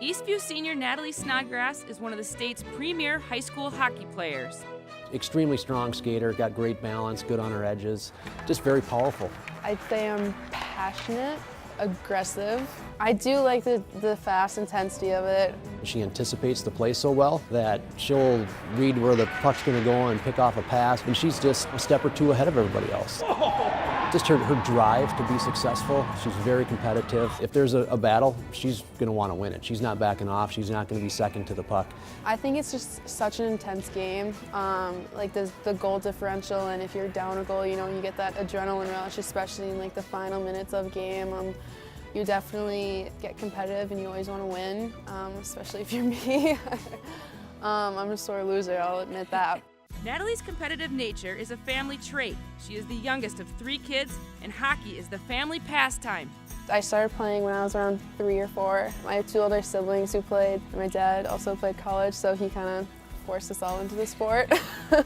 Eastview senior Natalie Snodgrass is one of the state's premier high school hockey players. Extremely strong skater, got great balance, good on her edges, just very powerful. I'd say I'm passionate, aggressive. I do like the fast intensity of it. She anticipates the play so well that she'll read where the puck's going to go and pick off a pass, and she's just a step or two ahead of everybody else. Just her drive to be successful. She's very competitive. If there's a battle, she's going to want to win it. She's not backing off. She's not going to be second to the puck. I think it's just such an intense game. Like the goal differential, and if you're down a goal, you know, you get that adrenaline rush, especially in like the final minutes of game. You definitely get competitive and you always want to win, especially if you're me. I'm a sore loser, I'll admit that. Natalie's competitive nature is a family trait. She is the youngest of 3 kids, and hockey is the family pastime. I started playing when I was around 3 or 4. I have 2 older siblings who played. My dad also played college, so he kind of forced us all into the sport. It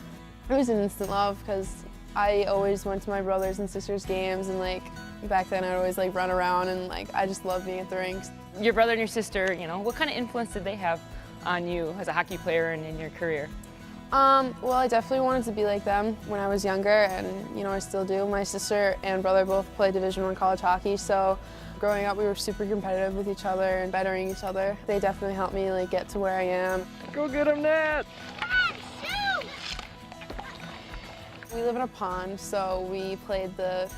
was an instant love because I always went to my brothers and sisters' games, and like back then I'd always like run around, and like I just loved being at the rinks. Your brother and your sister, you know, what kind of influence did they have on you as a hockey player and in your career? Well, I definitely wanted to be like them when I was younger, and you know, I still do. My sister and brother both play Division I college hockey, so growing up we were super competitive with each other and bettering each other. They definitely helped me like get to where I am. Go get him, Nat! We live in a pond, so we played the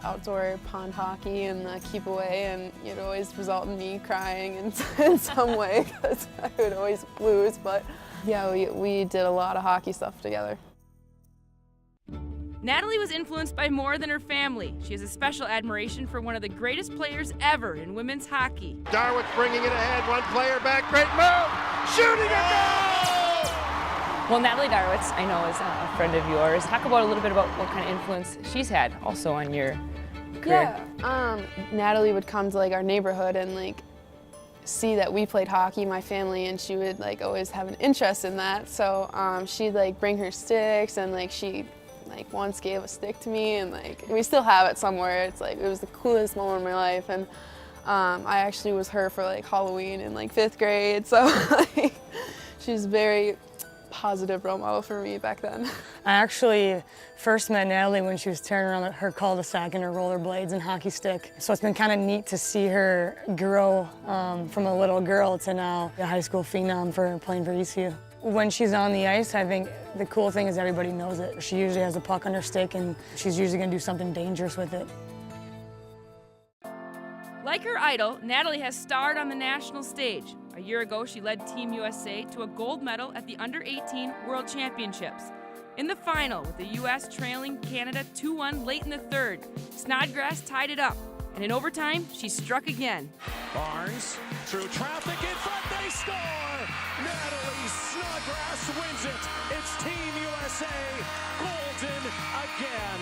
outdoor pond hockey and the keep away, and it would always result in me crying in some way because I would always lose, but yeah, we did a lot of hockey stuff together. Natalie was influenced by more than her family. She has a special admiration for one of the greatest players ever in women's hockey. Darwick bringing it ahead, one player back, great move, shooting it down! Well, Natalie Darwitz, I know, is a friend of yours. Talk about a little bit about what kind of influence she's had also on your career. Yeah, Natalie would come to like our neighborhood and like see that we played hockey, my family, and she would like always have an interest in that. So she'd like bring her sticks, and like she like once gave a stick to me, and like we still have it somewhere. It's like it was the coolest moment of my life, and I actually was her for like Halloween in like 5th grade. So like, she's very positive role model for me back then. I actually first met Natalie when she was tearing around her cul-de-sac in her rollerblades and hockey stick. So it's been kind of neat to see her grow from a little girl to now a high school phenom for playing for Eastview. When she's on the ice, I think the cool thing is everybody knows it. She usually has a puck on her stick, and she's usually going to do something dangerous with it. Like her idol, Natalie has starred on the national stage. A year ago, she led Team USA to a gold medal at the Under-18 World Championships. In the final, with the U.S. trailing Canada 2-1 late in the 3rd, Snodgrass tied it up, and in overtime, she struck again. Barnes, through traffic, in front, they score! Natalie Snodgrass wins it! It's Team USA, golden again!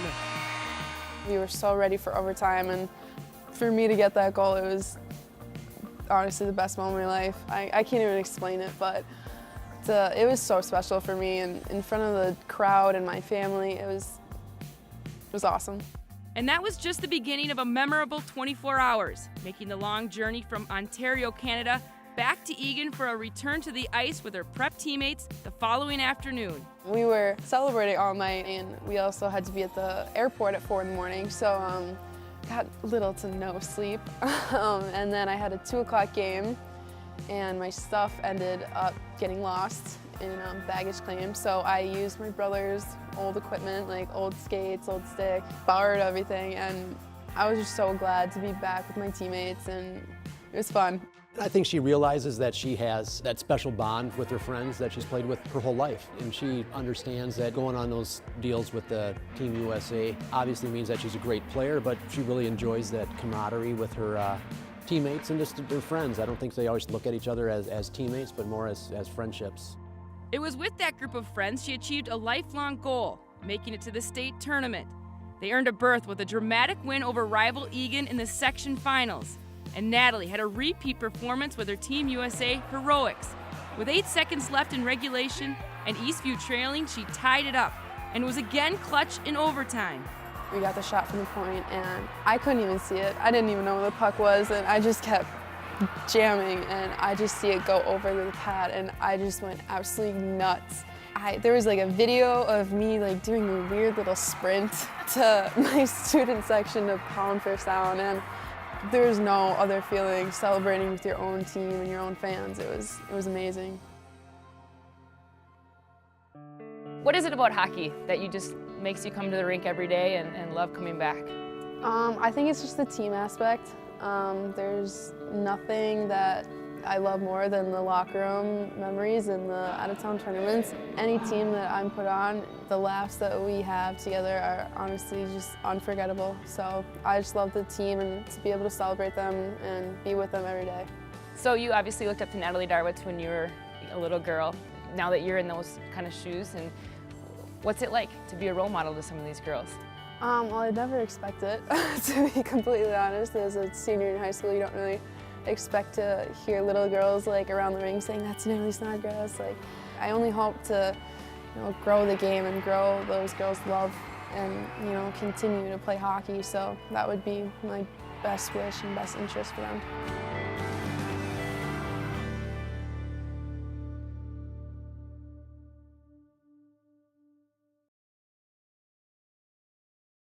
We were so ready for overtime, and for me to get that goal, it was honestly the best moment of my life. I can't even explain it, but it was so special for me, and in front of the crowd and my family, it was awesome. And that was just the beginning of a memorable 24 hours, making the long journey from Ontario, Canada, back to Eagan for a return to the ice with her prep teammates the following afternoon. We were celebrating all night, and we also had to be at the airport at 4 in the morning, so got little to no sleep. And then I had a 2 o'clock game, and my stuff ended up getting lost in baggage claim. So I used my brother's old equipment, like old skates, old stick, borrowed everything, and I was just so glad to be back with my teammates, and it was fun. I think she realizes that she has that special bond with her friends that she's played with her whole life. And she understands that going on those deals with the Team USA obviously means that she's a great player, but she really enjoys that camaraderie with her teammates and just their friends. I don't think they always look at each other as teammates, but more as friendships. It was with that group of friends she achieved a lifelong goal, making it to the state tournament. They earned a berth with a dramatic win over rival Eagan in the section finals. And Natalie had a repeat performance with her Team USA heroics. With 8 seconds left in regulation and Eastview trailing, she tied it up and was again clutch in overtime. We got the shot from the point, and I couldn't even see it. I didn't even know where the puck was, and I just kept jamming, and I just see it go over the pad, and I just went absolutely nuts. There was like a video of me like doing a weird little sprint to my student section of pound for sound, and there's no other feeling celebrating with your own team and your own fans. It was amazing. What is it about hockey that you just makes you come to the rink every day and love coming back? I think it's just the team aspect. There's nothing that I love more than the locker room memories and the out-of-town tournaments. Any team that I'm put on, the laughs that we have together are honestly just unforgettable. So I just love the team and to be able to celebrate them and be with them every day. So you obviously looked up to Natalie Darwitz when you were a little girl. Now that you're in those kind of shoes, and what's it like to be a role model to some of these girls? Well, I never expect it, to be completely honest. As a senior in high school, you don't really expect to hear little girls like around the ring saying, "That's Natalie Snodgrass." Like, I only hope to, grow the game and grow those girls' love and, continue to play hockey. So that would be my best wish and best interest for them.